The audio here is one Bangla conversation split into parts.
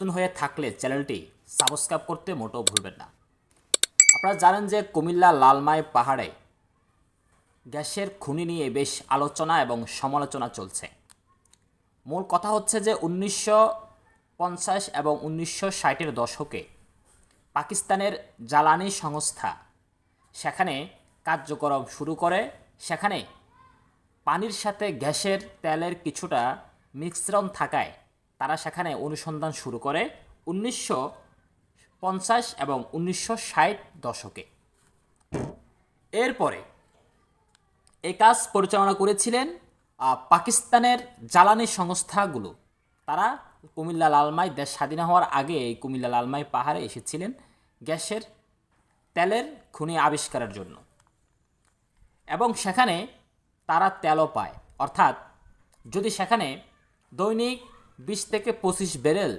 নতুন হয়ে থাকলে চ্যানেলটি সাবস্ক্রাইব করতে মোটেও ভুলবেন না। আপনারা জানেন যে কুমিল্লা লালমাই পাহাড়ে গ্যাসের খনি নিয়ে বেশ আলোচনা এবং সমালোচনা চলছে। মূল কথা হচ্ছে যে 1950 এবং 1960-এর দশকে পাকিস্তানের জ্বালানি সংস্থা সেখানে কার্যক্রম শুরু করে। সেখানে পানির সাথে গ্যাসের তেলের কিছুটা মিশ্রণ থাকায় তারা সেখানে অনুসন্ধান শুরু করে 1950 এবং 1960 দশকে। এরপরে এই কাজ পরিচালনা করেছিলেন পাকিস্তানের জ্বালানি সংস্থাগুলো। তারা কুমিল্লা লালমাই দেশ স্বাধীন হওয়ার আগে এই কুমিল্লা লালমাই পাহাড়ে এসেছিলেন গ্যাসের তেলের খনি আবিষ্কারের জন্য, এবং সেখানে তারা তেলও পায়। অর্থাৎ যদি সেখানে দৈনিক 20 থেকে 25 ব্যারেল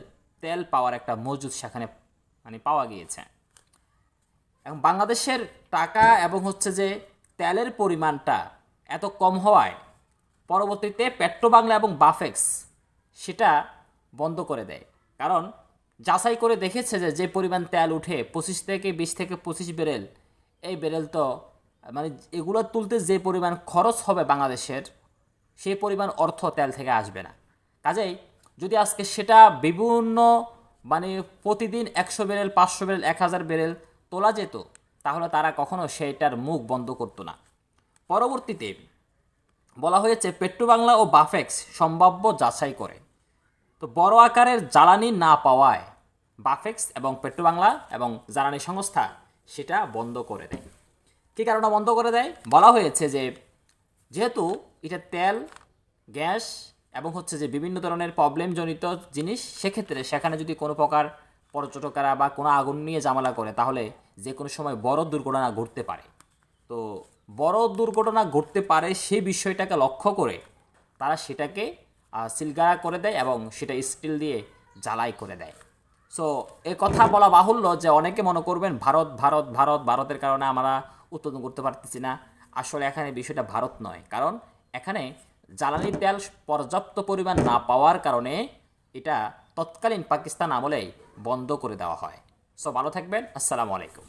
তেল পাওয়ার একটা মজুদ সেখানে পাওয়া গিয়েছে। এবং বাংলাদেশের টাকা এবং যে তেলের পরিমাণটা এত কম হওয়ায় পরবর্তীতে পেট্রোবাংলা এবং বাফেক্স সেটা বন্ধ করে দেয়। কারণ যাচাই করে দেখেছে যে যে পরিমাণ তেল উঠে 20 থেকে 25 ব্যারেল, এই ব্যারেল তো এগুলো তুলতে যে পরিমাণ খরচ হবে বাংলাদেশের, সেই পরিমাণ অর্থ তেল থেকে আসবে না। কাজেই যদি আজকে সেটা বিভিন্ন প্রতিদিন 100 ব্যারেল, 500 ব্যারেল, 1000 ব্যারেল তোলা যেত, তাহলে তারা কখনো সেইটার মুখ বন্ধ করতো না। পরবর্তীতে বলা হয়েছে পেট্রোবাংলা ও বাফেক্স সম্ভাব্য যাচাই করে, তো বড় আকারের জ্বালানি না পাওয়ায় বাফেক্স এবং পেট্রোবাংলা এবং জ্বালানি সংস্থা সেটা বন্ধ করে দেয়। কী কারণে বন্ধ করে দেয়? বলা হয়েছে যে যেহেতু এটা তেল, গ্যাস এবং যে বিভিন্ন ধরনের প্রবলেমজনিত জিনিস, সেক্ষেত্রে সেখানে যদি কোনো প্রকার পর্যটকেরা বা কোনো আগুন নিয়ে ঝামেলা করে, তাহলে যে কোনো সময় বড় দুর্ঘটনা ঘটতে পারে। তো বড় দুর্ঘটনা ঘটতে পারে সেই বিষয়টাকে লক্ষ্য করে তারা সেটাকে সিলগালা করে দেয় এবং সেটা স্টিল দিয়ে জ্বালাই করে দেয়। সো এ কথা বলা বাহুল্য যে অনেকে মনে করবেন ভারতের কারণে আমরা উৎপাদন করতে পারতেছি না। আসলে এখানে বিষয়টা ভারত নয়, কারণ এখানে জ্বালানি তেল পর্যাপ্ত পরিমাণ না পাওয়ার কারণে এটা তৎকালীন পাকিস্তান আমলেই বন্ধ করে দেওয়া হয়। সো ভালো থাকবেন, আসসালামু আলাইকুম।